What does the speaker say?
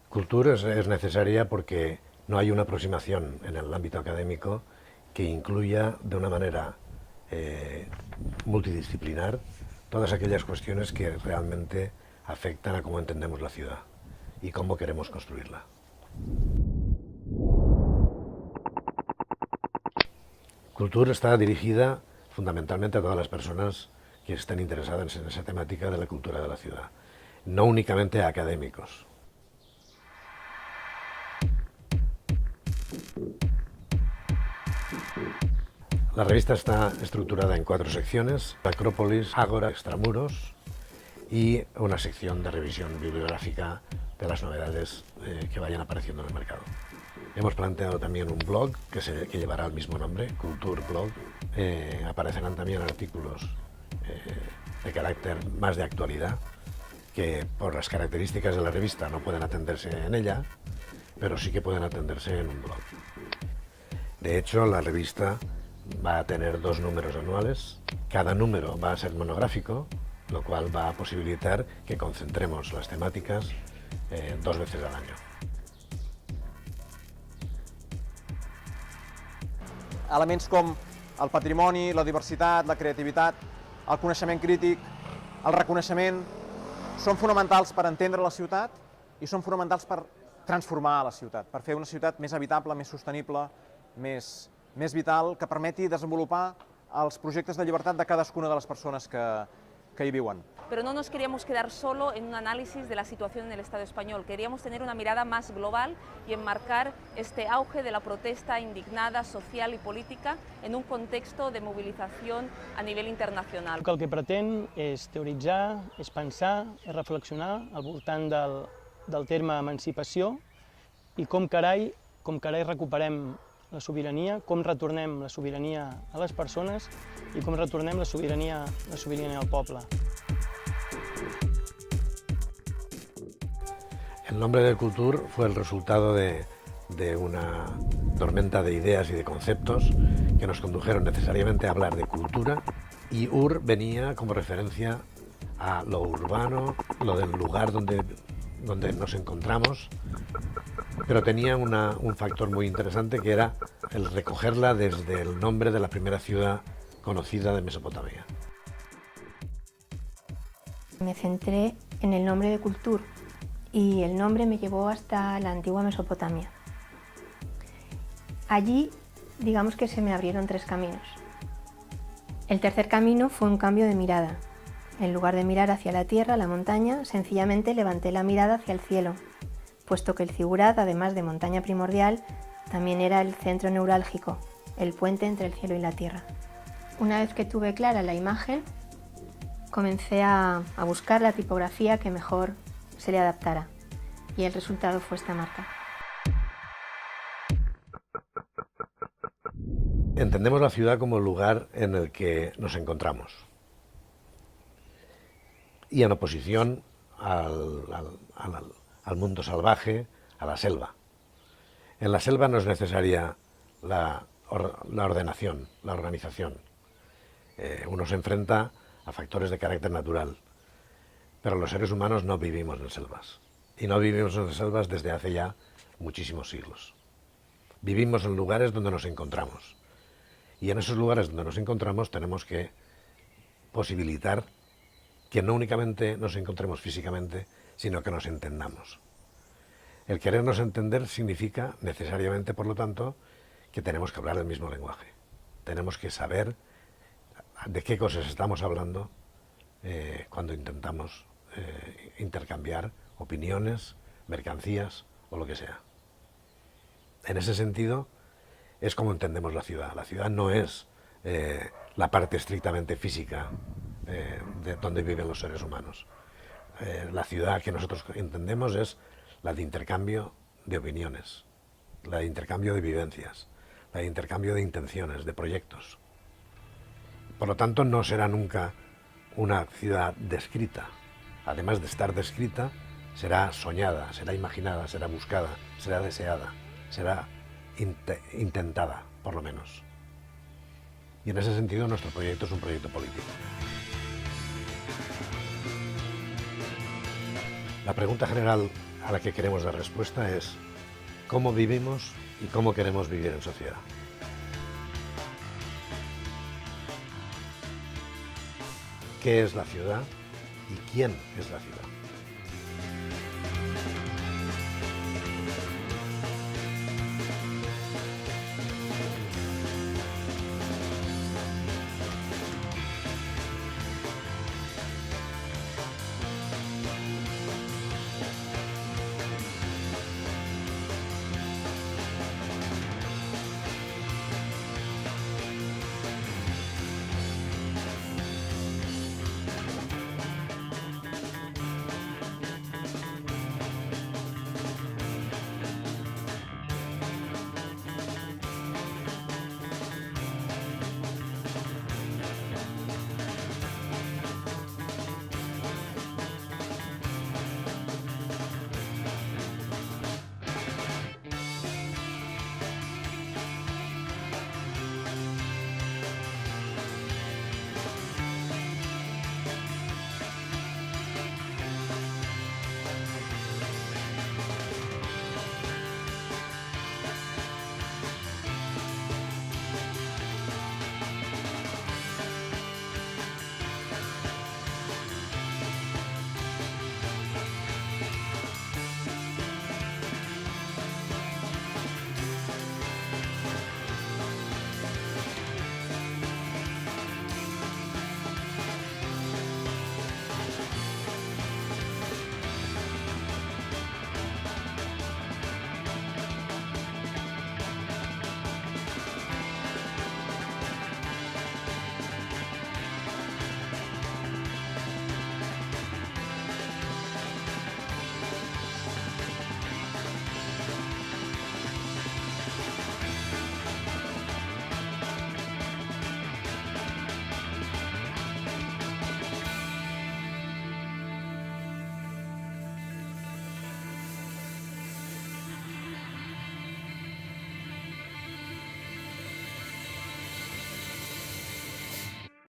Cultura es necesaria porque no hay una aproximación en el ámbito académico que incluya de una manera multidisciplinar todas aquellas cuestiones que realmente afectan a cómo entendemos la ciudad y cómo queremos construirla. Cultura está dirigida fundamentalmente a todas las personas que estén interesadas en esa temática de la cultura de la ciudad, no únicamente a académicos. La revista está estructurada en 4 secciones: Acrópolis, Ágora, Extramuros y una sección de revisión bibliográfica de las novedades que vayan apareciendo en el mercado. Hemos planteado también un blog que llevará el mismo nombre, Culture Blog. Aparecerán también artículos de carácter más de actualidad, que por las características de la revista no pueden atenderse en ella, pero sí que pueden atenderse en un blog. De hecho, la revista va a tener 2 números anuales. Cada número va a ser monográfico, lo cual va a posibilitar que concentremos las temáticas 2 veces al año. Elements com el patrimoni, la diversitat, la creativitat, el coneixement crític, el reconeixement, són fonamentals per entendre la ciutat i són fonamentals per transformar la ciutat, per fer una ciutat més habitable, més sostenible, més vital, que permeti desenvolupar els projectes de llibertat de cadascuna de les persones que hi viuen. Pero no nos queríamos quedar solo en un análisis de la situación en el Estado español, queríamos tener una mirada más global y enmarcar este auge de la protesta indignada, social y política en un contexto de movilización a nivel internacional. El que pretén és teoritzar, és pensar, és reflexionar al voltant del terme emancipació i com carai recuperem la sobirania, com retornem la sobirania a les persones i com retornem la sobirania al poble. El nombre de Cultur fue el resultado de una tormenta de ideas y de conceptos que nos condujeron necesariamente a hablar de cultura, y ur venía como referencia a lo urbano, lo del lugar donde nos encontramos, pero tenía un factor muy interesante, que era el recogerla desde el nombre de la primera ciudad conocida de Mesopotamia. Me centré en el nombre de Cultur y el nombre me llevó hasta la antigua Mesopotamia. Allí, digamos que se me abrieron 3 caminos. El tercer camino fue un cambio de mirada. En lugar de mirar hacia la tierra, la montaña, sencillamente levanté la mirada hacia el cielo, puesto que el Zigurat, además de montaña primordial, también era el centro neurálgico, el puente entre el cielo y la tierra. Una vez que tuve clara la imagen, comencé a buscar la tipografía que mejor se le adaptara, y el resultado fue esta marca. Entendemos la ciudad como el lugar en el que nos encontramos, y en oposición al mundo salvaje, a la selva. En la selva no es necesaria la ordenación, la organización. Uno se enfrenta a factores de carácter natural, pero los seres humanos no vivimos en selvas, y no vivimos en selvas desde hace ya muchísimos siglos. Vivimos en lugares donde nos encontramos, y en esos lugares donde nos encontramos tenemos que posibilitar que no únicamente nos encontremos físicamente, sino que nos entendamos. El querernos entender significa necesariamente, por lo tanto, que tenemos que hablar el mismo lenguaje. Tenemos que saber de qué cosas estamos hablando cuando intentamos intercambiar opiniones, mercancías o lo que sea. En ese sentido, es como entendemos la ciudad. La ciudad no es la parte estrictamente física de donde viven los seres humanos. La ciudad que nosotros entendemos es la de intercambio de opiniones, la de intercambio de vivencias, la de intercambio de intenciones, de proyectos. Por lo tanto, no será nunca una ciudad descrita. Además de estar descrita, será soñada, será imaginada, será buscada, será deseada, será intentada, por lo menos. Y en ese sentido, nuestro proyecto es un proyecto político. La pregunta general a la que queremos dar respuesta es cómo vivimos y cómo queremos vivir en sociedad. ¿Qué es la ciudad y quién es la ciudad?